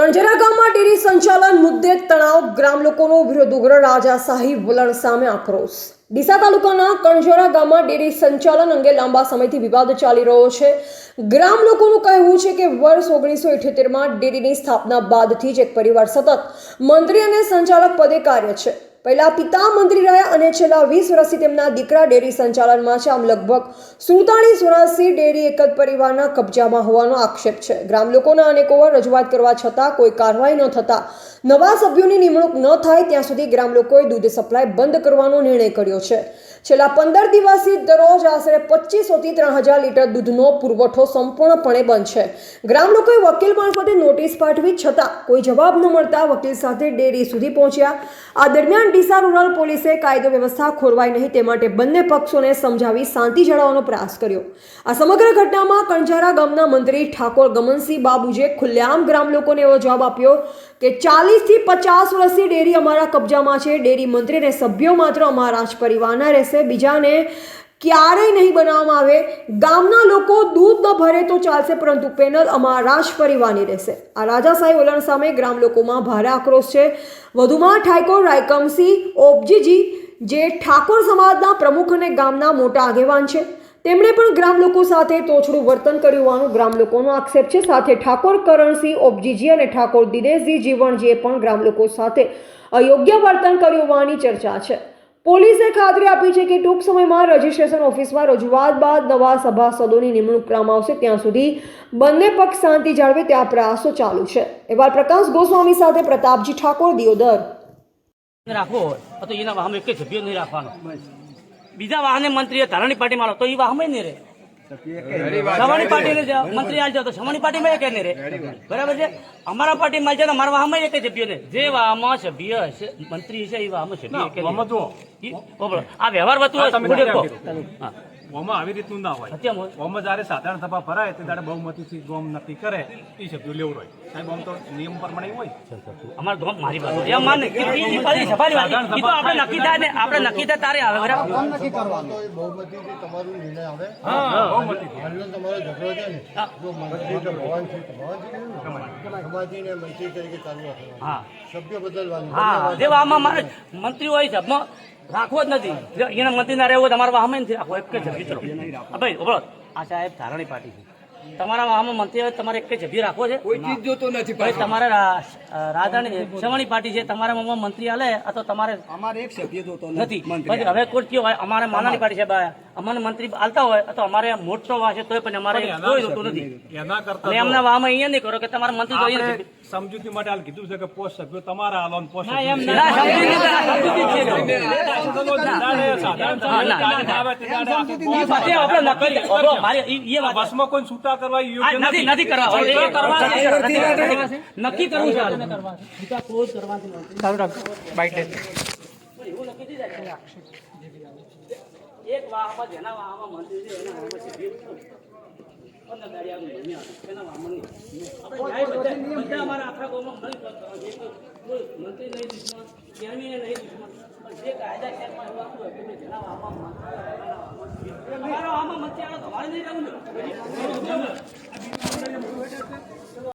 કંજરા ગામમાં ડેરી સંચાલન મુદ્દે તણાવ, ગ્રામ લોકોનો વિરોધ ઉગ્ર, રાજાશાહી વલણ સામે આક્રોશ। ડીસા તાલુકાના કંજરા ગામમાં ડેરી સંચાલન અંગે લાંબા સમયથી વિવાદ ચાલી રહ્યો છે। ગ્રામ લોકોનું કહેવું છે કે વર્ષ 1978માં ડેરીની સ્થાપના બાદથી જ એક પરિવાર સતત મંત્રી અને સંચાલક પદે કાર્ય છે। પહેલા પિતા મંત્રી રહ્યા અને છેલ્લા 20 વર્ષથી તેમના દીકરા ડેરી સંચાલનમાં છે। આમ લગભગ 47 વર્ષથી ડેરી એક જ પરિવારના કબજામાં હોવાનો આક્ષેપ છે। ગ્રામ લોકોના અનેકો વાર રજૂઆત કરવા છતાં કોઈ કાર્યવાહી ન થતા નવા સભ્યોની નિમણૂક ન થાય ત્યાં સુધી ગ્રામ લોકોએ દૂધ સપ્લાય બંધ કરવાનો નિર્ણય કર્યો છે। છેલ્લા 15 દિવસથી દરરોજ આશરે 2500 થી 3000 લીટર દૂધનો પુરવઠો સંપૂર્ણપણે બંધ છે। ગ્રામ લોકોએ વકીલ મારફતે નોટિસ પાઠવી છતાં કોઈ જવાબ ન મળતા વકીલ સાથે ડેરી સુધી પહોંચ્યા। આ દરમિયાન ડીસા રૂરલ પોલીસે કાયદો વ્યવસ્થા ખોરવાય નહીં તે માટે બંને પક્ષોને સમજાવી શાંતિ જાળવવાનો પ્રયાસ કર્યો। આ સમગ્ર ઘટનામાં કંજારા ગામના મંત્રી ઠાકોર ગમનસિંહ બાબુજે ખુલ્લેઆમ ગ્રામ લોકોને એવો જવાબ આપ્યો કે 40 થી 50 વર્ષથી ડેરી અમારા કબજામાં છે। ડેરી મંત્રી અને સભ્યો માત્ર અમારા જ પરિવારના રહેશે, બીજાને ક્યારેય નહીં બનાવવામાં આવે। ગામના લોકો દૂધ ન ભરે તો ચાલશે પરંતુ પેનલ અમારા જ પરિવારની રહેશે। આ રાજાશાહી વલણ સામે ગ્રામ લોકોમાં ભારે આક્રોશ છે। વધુમાં ઠાકોર રાયકમસિંહ ઓબજીજી જે ઠાકોર સમાજના પ્રમુખ અને ગામના મોટા આગેવાન છે, તેમણે પણ ગ્રામ લોકો સાથે તોછડું વર્તન કર્યું હોવાનું ગ્રામ લોકોનો આક્ષેપ છે। સાથે ઠાકોર કરણસિંહ ઓબજીજી અને ઠાકોર દિનેશજી જીવણજીએ પણ ગ્રામ લોકો સાથે અયોગ્ય વર્તન કર્યું હોવાની ચર્ચા છે। પોલીસે ખાતરી આપી છે કે ટૂંક સમયમાં રજિસ્ટ્રેશન ઓફિસમાં રજૂઆત બાદ નવા સભાસદોની નિમણૂક કરવામાં આવશે। ત્યાં સુધી બંને પક્ષ શાંતિ જાળવે ત્યાં પ્રયાસો ચાલુ છે। એવા પ્રકાશ ગોસ્વામી સાથે પ્રતાપજી ઠાકોર, દિયોદર। રાખવો હોય તો એના વાહન એક જ સભ્યો નહીં રાખવાનો। બીજા વાહને મંત્રીએ ધારાની પાર્ટી મારો તો એ વાહમે નહીં રહે। સવાણી પાર્ટી મંત્રી આવી જાવ તો સવાણી પાર્ટીમાં એક નહીં રહે, બરાબર છે। અમારા પાર્ટી માં છે ને અમારા વાહમાં એક સભ્યો ને જે વાહમાં સભ્ય હશે મંત્રી છે એ વાહમાં સભ્ય આ વ્યવહાર વતું ઓમાં આવી રીતનું ના હોય। ઓમાં જયારે સાધારણ સભા ભરાય ત્યારે બહુમતીથી ગોમ નક્કી કરે એ સભ્યો લેવું હોય સાહેબ। આમ તો નિયમ પ્રમાણે હોય અમારા ગોમ મારી બાજુ એમ માને આપણે નક્કી થાય ને આપણે નક્કી થાય તારે આવે બરાબર નક્કી કરવાનું બહુમતીથી તમારું નિર્ણય આવે। હા બહુમતી તમારો ઝઘડો છે ને જો મંત્રી તો ભગવાન છે સમાજીને મંત્રી તરીકે ચાલુ રાખવાનું, હા સભ્ય બદલવાનું, હા જે આમાં મારે મંત્રી હોય સભ્ય રાખવો જ નથી। એના મંત્રી ના રહેવો તમારા વાહમે નથી રાખવો એક જ ચલો ભાઈ ઓળો આ સાહેબ ધારાની પાર્ટી છે, તમારા વાહમાં મંત્રી હોય તમારે એક જ સભ્ય રાખવો છે, કોઈ ચીજ જોતો નથી ભાઈ। તમારા રાધાની સવાણી પાર્ટી છે, તમારા મંત્રી હાલે અથવા તમારે અમારે એક સભ્ય જોતો નથી। હવે કોઈ કયો હોય અમારે માનાની પાર્ટી છે, અમારે મંત્રી હાલતા હોય તો અમારે મોટો વાહ છે તોય પણ અમારે કોઈ જોતું નથી। એના કરતા એમના વાહમાં અહીંયા નહીં કરો કે તમારા મંત્રી સમજૂતી માટે હાલ કીધું છે કે પોસ્ટ સભ્યો તમારા હાલો પોસ્ટ બસમાં કોઈ છૂટા કરવા નથી કરવા નક્કી કરવું છે। એક વાહમાં જેના વાહમાં મંત્રી છે એના વાહમાં સભ્ય બધા અમારા આખા ગામમાં મંત્રી નહીં દુશ્મન, ચેરમેન નહીં દુશ્મન, જે કાયદા ખેરમાં એવું આપવું હોય જેના વાહમાં અમારા વાહમાં મંત્રી આવે તમારે નહીં રહેવું ને।